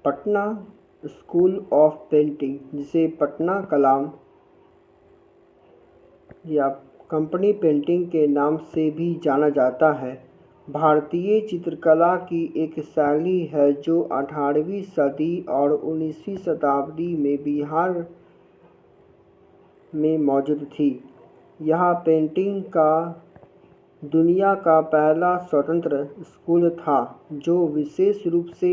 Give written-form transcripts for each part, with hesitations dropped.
Patna school of painting, जिसे पटना कलाम या company painting के नाम से भी जाना जाता है, भारतीय चित्रकला की एक शैली है जो 18वीं सदी और 19वीं शताब्दी में बिहार में मौजूद थी। यह पेंटिंग का दुनिया का पहला स्वतंत्र स्कूल था जो विशेष रूप से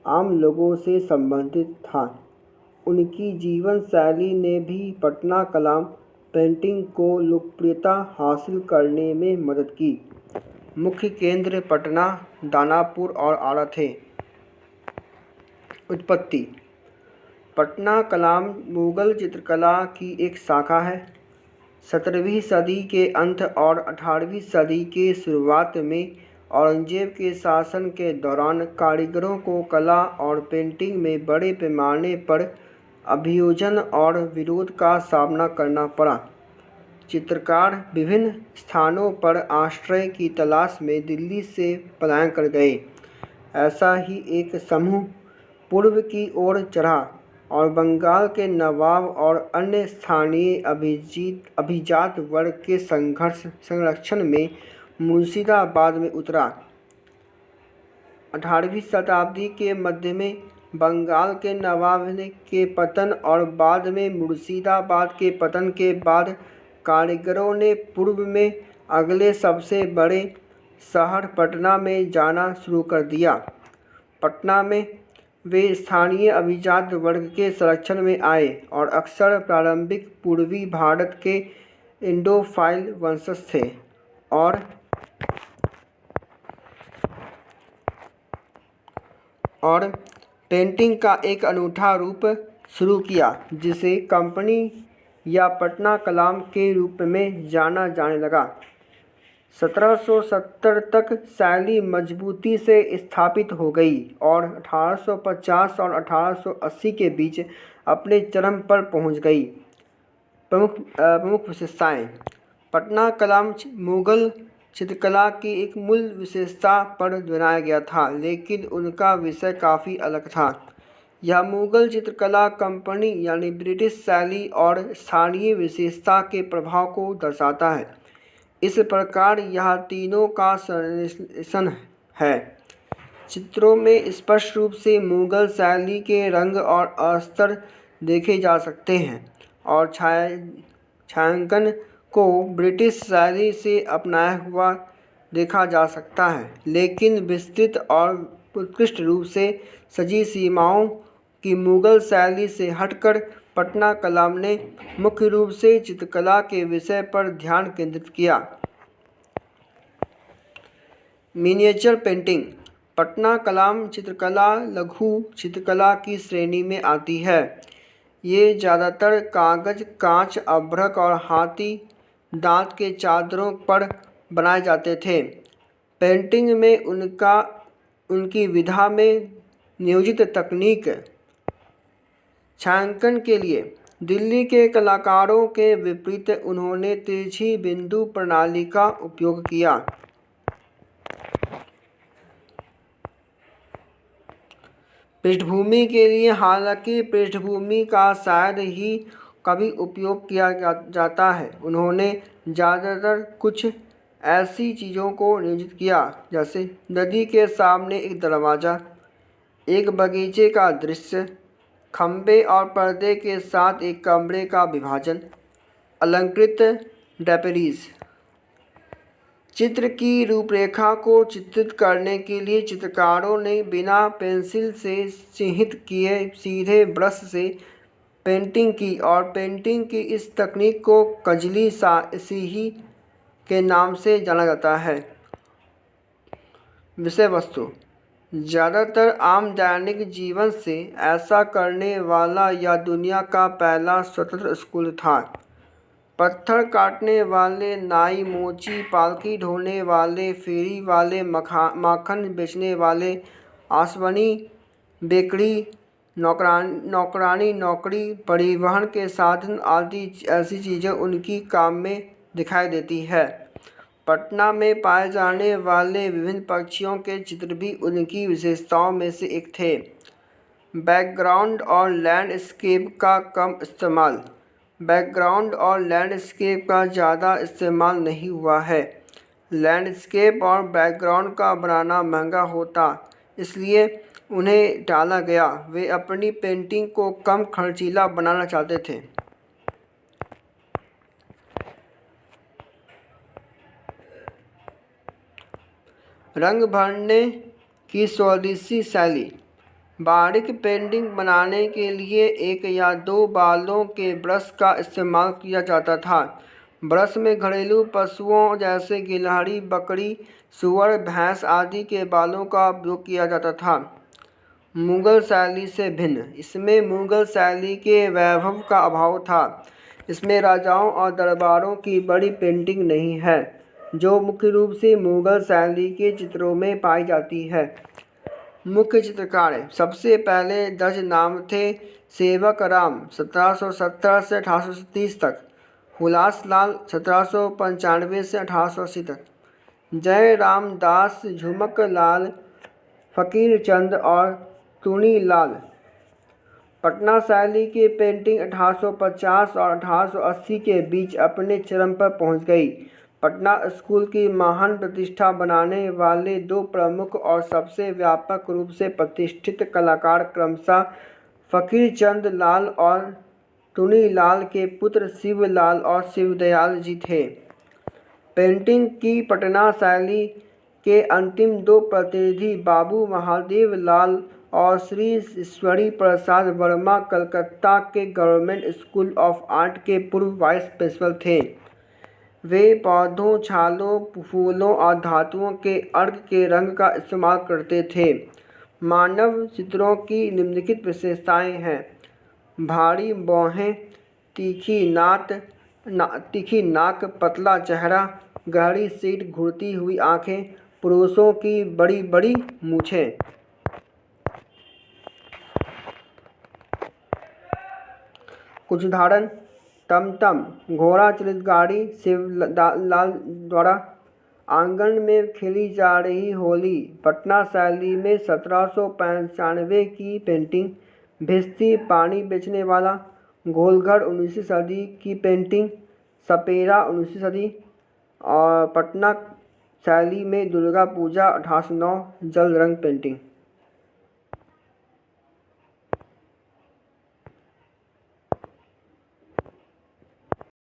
आम लोगों से संबंधित था। उनकी जीवन शैली ने भी पटना कलाम पेंटिंग को लोकप्रियता हासिल करने में मदद की। मुख्य केंद्र पटना, दानापुर और आरा थे। उत्पत्ति: पटना कलाम मुगल चित्रकला की एक शाखा है। 17वीं सदी के अंत और 18वीं सदी के शुरुआत में औरंगजेब के शासन के दौरान कारीगरों को कला और पेंटिंग में बड़े पैमाने पर अभियोजन और विरोध का सामना करना पड़ा। चित्रकार विभिन्न स्थानों पर आश्रय की तलाश में दिल्ली से पलायन कर गए। ऐसा ही एक समूह पूर्व की ओर चढ़ा और बंगाल के नवाब और अन्य स्थानीय अभिजात वर्ग के संरक्षण में मुर्शिदाबाद में उतरा। 18वीं शताब्दी के मध्य में बंगाल के नवाब के पतन और बाद में मुर्शिदाबाद के पतन के बाद कारीगरों ने पूर्व में अगले सबसे बड़े शहर पटना में जाना शुरू कर दिया। पटना में वे स्थानीय अभिजात वर्ग के संरक्षण में आए और अक्सर प्रारंभिक पूर्वी भारत के इंडोफाइल वंशज थे और पेंटिंग का एक अनूठा रूप शुरू किया जिसे कंपनी या पटना कलाम के रूप में जाना जाने लगा। 1770 तक शैली मजबूती से स्थापित हो गई और 1850 और 1880 के बीच अपने चरम पर पहुंच गई। प्रमुख विशेषताएं: पटना कलाम मुगल चित्रकला की एक मूल विशेषता पर बनाया गया था, लेकिन उनका विषय काफ़ी अलग था। यह मुगल चित्रकला कंपनी यानी ब्रिटिश शैली और स्थानीय विशेषता के प्रभाव को दर्शाता है। इस प्रकार यह तीनों का संश्लेषण है। चित्रों में स्पष्ट रूप से मुगल शैली के रंग और अस्तर देखे जा सकते हैं और छायांकन को ब्रिटिश शैली से अपनाया हुआ देखा जा सकता है, लेकिन विस्तृत और उत्कृष्ट रूप से सजी सीमाओं की मुगल शैली से हटकर पटना कलाम ने मुख्य रूप से चित्रकला के विषय पर ध्यान केंद्रित किया। मिनिएचर पेंटिंग: पटना कलाम चित्रकला लघु चित्रकला की श्रेणी में आती है। ये ज़्यादातर कागज, कांच, अभ्रक और हाथी दांत के चादरों पर बनाए जाते थे। पेंटिंग में उनकी विधा में नियोजित तकनीक छायांकन के लिए दिल्ली के कलाकारों के विपरीत उन्होंने तिरछी बिंदु प्रणाली का उपयोग किया। पृष्ठभूमि के लिए हालांकि पृष्ठभूमि का शायद ही कभी उपयोग किया जाता है, उन्होंने ज़्यादातर कुछ ऐसी चीज़ों को नियोजित किया जैसे नदी के सामने एक दरवाज़ा, एक बगीचे का दृश्य, खंभे और पर्दे के साथ एक कमरे का विभाजन, अलंकृत ड्रेपरीज। चित्र की रूपरेखा को चित्रित करने के लिए चित्रकारों ने बिना पेंसिल से चिह्नित किए सीधे ब्रश से पेंटिंग की और पेंटिंग की इस तकनीक को कजली स्याही के नाम से जाना जाता है। विषय वस्तु: ज़्यादातर आम दैनिक जीवन से ऐसा करने वाला यह दुनिया का पहला स्वतंत्र स्कूल था। पत्थर काटने वाले नाई, मोची, पालकी ढोने वाले, फेरी वाले, माखन बेचने वाले, आसवनी, बेकड़ी, नौकरानी नौकरी, परिवहन के साधन आदि ऐसी चीज़ें उनकी काम में दिखाई देती है। पटना में पाए जाने वाले विभिन्न पक्षियों के चित्र भी उनकी विशेषताओं में से एक थे। बैकग्राउंड और लैंडस्केप का कम इस्तेमाल। बैकग्राउंड और लैंडस्केप का ज़्यादा इस्तेमाल नहीं हुआ है। लैंडस्केप और बैकग्राउंड का बनाना महंगा होता, इसलिए उन्हें टाला गया। वे अपनी पेंटिंग को कम खर्चीला बनाना चाहते थे। रंग भरने की स्वदेशी शैली। बारीक पेंटिंग बनाने के लिए एक या दो बालों के ब्रश का इस्तेमाल किया जाता था। ब्रश में घरेलू पशुओं जैसे गिलहरी, बकरी, सूअर, भैंस आदि के बालों का उपयोग किया जाता था। मुगल शैली से भिन्न। इसमें मुगल शैली के वैभव का अभाव था। इसमें राजाओं और दरबारों की बड़ी पेंटिंग नहीं है, जो मुख्य रूप से मुगल शैली के चित्रों में पाई जाती है। मुख्य चित्रकार सबसे पहले दर्ज नाम थे सेवक राम 1770 से 1830 तक, हुलास लाल 1795 से 1880 तक, जय राम दास, झुमक लाल, फकीर चंद और टूनी लाल। पटना शैली की पेंटिंग 1850 और 1880 के बीच अपने चरम पर पहुंच गई। पटना स्कूल की महान प्रतिष्ठा बनाने वाले दो प्रमुख और सबसे व्यापक रूप से प्रतिष्ठित कलाकार क्रमशः फकीर चंद लाल और टूनी लाल के पुत्र शिवलाल और शिवदयाल जी थे। पेंटिंग की पटना शैली के अंतिम दो प्रतिनिधि बाबू महादेव लाल और श्री ईश्वरी प्रसाद वर्मा कलकत्ता के गवर्नमेंट स्कूल ऑफ आर्ट के पूर्व वाइस प्रिंसिपल थे। वे पौधों, छालों, फूलों और धातुओं के अर्क के रंग का इस्तेमाल करते थे। मानव चित्रों की निम्नलिखित विशेषताएं हैं। भारी भौहें, तीखी नाक, पतला चेहरा, गहरी सीट, घुरती हुई आंखें, पुरुषों की बड़ी बड़ी मूछें। कुछ उदाहरण: टमटम, घोड़ा चलित गाड़ी, शिवलाल द्वारा। आंगन में खेली जा रही होली, पटना शैली में 1795 की पेंटिंग। भिश्ती, पानी बेचने वाला। गोलघर, 19वीं सदी की पेंटिंग। सपेरा, 19वीं सदी। और पटना शैली में दुर्गा पूजा 1809 जल रंग पेंटिंग।